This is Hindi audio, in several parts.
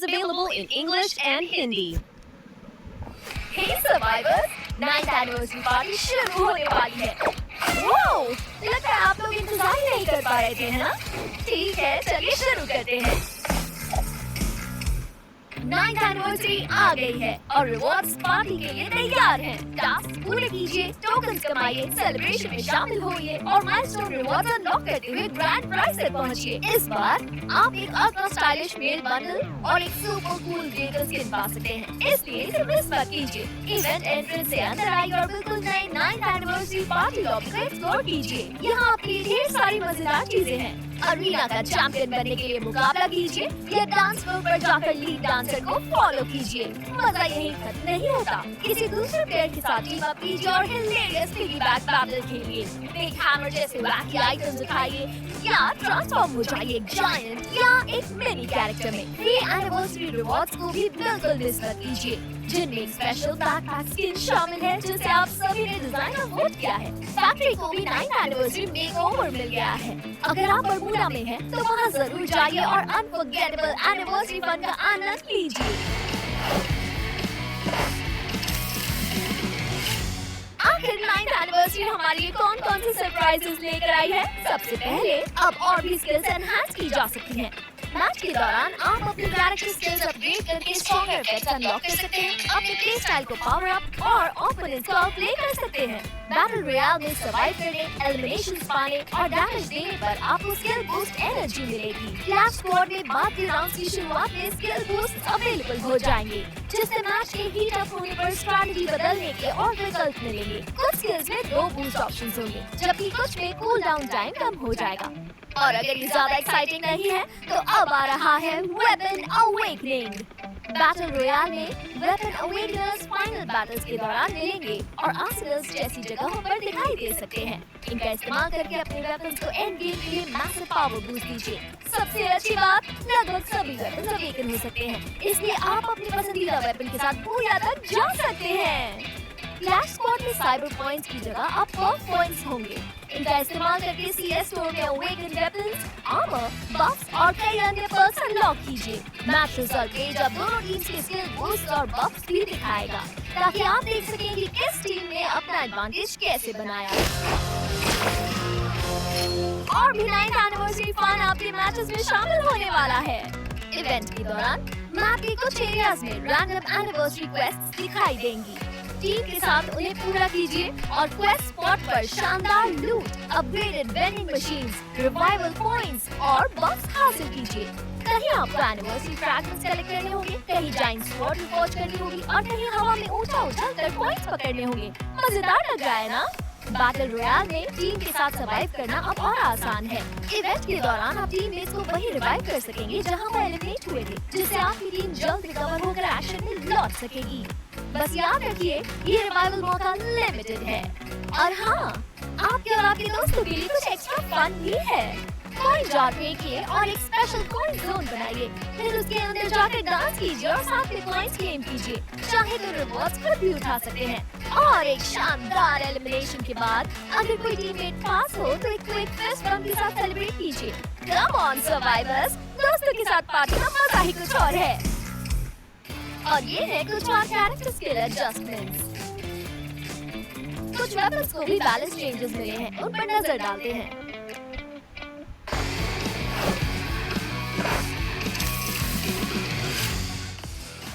available in English and Hindi. Hey survivors, 9th anniversary party शुरू होने वाली है। Wow, लगता है आप लोग इंतजार ही नहीं कर पा रहे थे, है ना? ठीक है, चलिए शुरू करते हैं। 9th एनिवर्सरी आ गई है और रिवॉर्ड्स पार्टी के लिए तैयार हैं। टास्क पूरे कीजिए, टोकन्स कमाइए, सेलिब्रेशन में शामिल होइए और माइलस्टोन रिवॉर्ड्स अनलॉक करते हुए ग्रैंड प्राइज तक पहुंचिए। इस बार आप एक अल्ट्रा स्टाइलिश मेल बंडल और एक सुपर कूल ग्लिटर स्किन पा सकते हैं, इसलिए इसे मिस मत कीजिए। इवेंट एंट्रेंस से अंदर आइए और बिल्कुल नए 9th एनिवर्सरी पार्टी लॉबी को एक्सप्लोर कीजिए। यहाँ आपके लिए ढेर सारी मजेदार चीजें हैं। अरीना का चैंपियन बनने के लिए मुकाबला कीजिए या डांस फ्लोर पर जाकर लीड डांसर को फॉलो कीजिए। मजा यही खत्म नहीं होता, किसी दूसरे प्लेयर के साथ टीम अप कीजिए और हिलेरियस पिगीबैक बैटल खेलिए। बिग हैमर जैसे वैकी आइटम्स उठाइए या ट्रांसफॉर्म हो जाइए एक जायंट या एक मिनी कैरेक्टर में। फ्री एनिवर्सरी रिवॉर्ड्स को भी बिल्कुल मिस मत कीजिए, जिनमें स्पेशल बैकपैक स्किन शामिल है जिसे आप सभी ने डिजाइन और वोट किया है। फैक्ट्री को भी 9th एनिवर्सरी मेकओवर मिल गया है। अगर आप बरमूडा में हैं, तो वहाँ जरूर जाइए और अनफॉरगेटेबल एनिवर्सरी फन का आनंद लीजिए। आखिर 9th एनिवर्सरी हमारे लिए कौन कौन से सरप्राइजेस लेकर आई है? सबसे पहले अब और भी स्किल्स एनहांस की जा सकती हैं। मैच के दौरान आप अपने कैरेक्टर स्किल्स अपग्रेड करके स्ट्रॉन्गर इफेक्ट्स अनलॉक कर सकते हैं, अपने प्ले स्टाइल को पावर अप और ओपोनेंट्स को आउटप्ले कर सकते हैं। बैटल रॉयल में सर्वाइव करने, एलिमिनेशंस पाने और डैमेज देने पर आपको स्किल बूस्ट एनर्जी मिलेगी। क्लैश स्क्वाड में बाद के राउंड्स की शुरुआत में स्किल बूस्ट अवेलेबल हो जाएंगे, जिससे मैच के हीट अप होने पर स्ट्रैटेजी बदलने के और विकल्प मिलेंगे। कुछ स्किल्स में 2 बूस्ट ऑप्शंस होंगे, जबकि कुछ में कूल डाउन टाइम कम हो जाएगा। और अगर ये ज्यादा एक्साइटिंग नहीं है, तो अब आ रहा है वेपन अवेकनिंग। बैटल रॉयल में वेपन अवेकनर्स फाइनल बैटल्स के दौरान मिलेंगे और आर्सेनल्स जैसी जगहों पर दिखाई दे सकते हैं। इनका इस्तेमाल करके अपने वेपन्स को एंड गेम के लिए मैसिव पावर बूस्ट दीजिए। सबसे अच्छी बात, लगभग सभी वेपन्स अवेकन हो सकते हैं, इसलिए आप अपनी पसंदीदा वेपन के साथ भूया तक जा सकते हैं। क्लैश स्क्वाड में साइबर पॉइंट्स की जगह अब पर्क पॉइंट्स होंगे। इनका इस्तेमाल करके CS स्टोर में अवेकन वेपन्स, आर्मर, बफ्स और कई अन्य पर्क्स अनलॉक कीजिए। मैच रिजल्ट पेज अब दोनों टीम्स के स्किल बूस्ट और बफ्स भी दिखाएगा, ताकि आप देख सकें कि किस टीम ने अपना एडवांटेज कैसे बनाया। और भी 9th एनिवर्सरी फन आपके मैचेस में शामिल होने वाला है। इवेंट के दौरान मैप के कुछ एरियाज में रैंडम एनिवर्सरी क्वेस्ट्स दिखाई देंगी। टीम के साथ उन्हें पूरा कीजिए और क्वेस्ट स्पॉट पर शानदार लूट, upgraded vending machines, revival points और बफ्स हासिल कीजिए। कहीं आपको एनिवर्सरी फ्रैगमेंट्स कलेक्ट करने होंगे, कहीं जायंट स्वॉर्ड रिकॉर्ड करनी होगी और कहीं हवा में ऊंचा उछलकर पॉइंट्स पकड़ने होंगे। मजेदार लग रहा है ना? बैटल रॉयल में टीम के साथ सर्वाइव करना अब और आसान है। इवेंट के दौरान आप टीम मेट्स को वहीं रिवाइव कर सकेंगे जहां वो एलिमिनेट हुए थे, जिससे आपकी टीम जल्द रिकवर होकर एक्शन में लौट सकेगी। बस याद रखिए, ये रिवाइवल मौका लिमिटेड है। और हाँ, आपके और आपके दोस्तों के लिए कुछ एक्स्ट्रा फन भी है। कॉइन जार फेंकिए और एक स्पेशल कॉइन जोन बनाइए, फिर उसके अंदर जाकर डांस कीजिए और साथ में कॉइन्स क्लेम कीजिए। चाहे तो रिवॉर्ड्स खुद भी उठा सकते हैं। और एक शानदार एलिमिनेशन के बाद अगर कोई टीममेट पास हो तो एक क्विक फिस्ट बम्प के साथ सेलिब्रेट कीजिए। कम ऑन सर्वाइवर्स, दोस्तों के साथ पार्टी का मजा ही कुछ और है। और ये है कुछ और कैरेक्टर स्किल एडजस्टमेंट्स। कुछ वेपन्स को भी बैलेंस चेंजेस मिले हैं, उन पर नजर डालते हैं।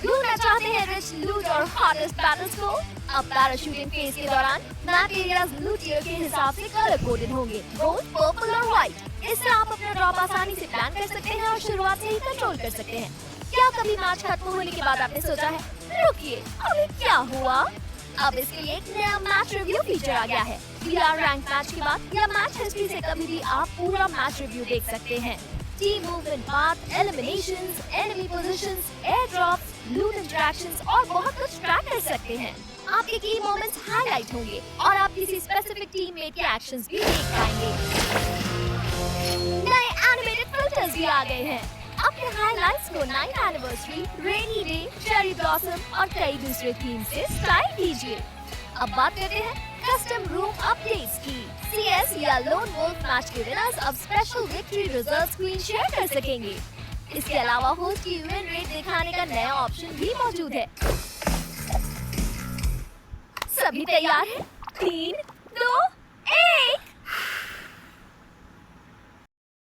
ढूंढना चाहते हैं रिच लूट और हॉटेस्ट बैटल्स को? अब पैराशूटिंग फेज के दौरान मैप एरियाज लूट टियर के हिसाब से कलर कोडेड होंगे, गोल्ड, पर्पल और व्हाइट। इससे आप अपना ड्रॉप आसानी से प्लान कर सकते हैं और शुरुआत से ही कंट्रोल कर सकते हैं। क्या कभी मैच खत्म होने के बाद आपने सोचा है, रुकिए अभी क्या हुआ? अब इसके लिए एक नया मैच रिव्यू फीचर आ गया है। VR रैंक मैच के बाद या मैच हिस्ट्री से कभी भी आप पूरा मैच रिव्यू देख सकते हैं। Team movement path, eliminations, enemy positions, air drops, लूट इंटरैक्शंस और बहुत कुछ ट्रैक कर सकते हैं। आपके की मोमेंट्स हाईलाइट होंगे और आप किसी स्पेसिफिक टीममेट के एक्शंस भी देख पाएंगे। नए एनिमेटेड फिल्टर्स भी आ गए हैं। अपने हाइलाइट्स को 9th anniversary, rainy day, cherry blossom और कई दूसरे थीम से स्टाइल कीजिए। अब बात करते हैं कस्टम रूम अपडेट्स की। CS या लोन वुल्फ मैच के विनर्स अब special victory result screen share कर सकेंगे। इसके अलावा होस्ट की विन रेट दिखाने का नया ऑप्शन भी मौजूद है। सभी तैयार हैं? 3, 2,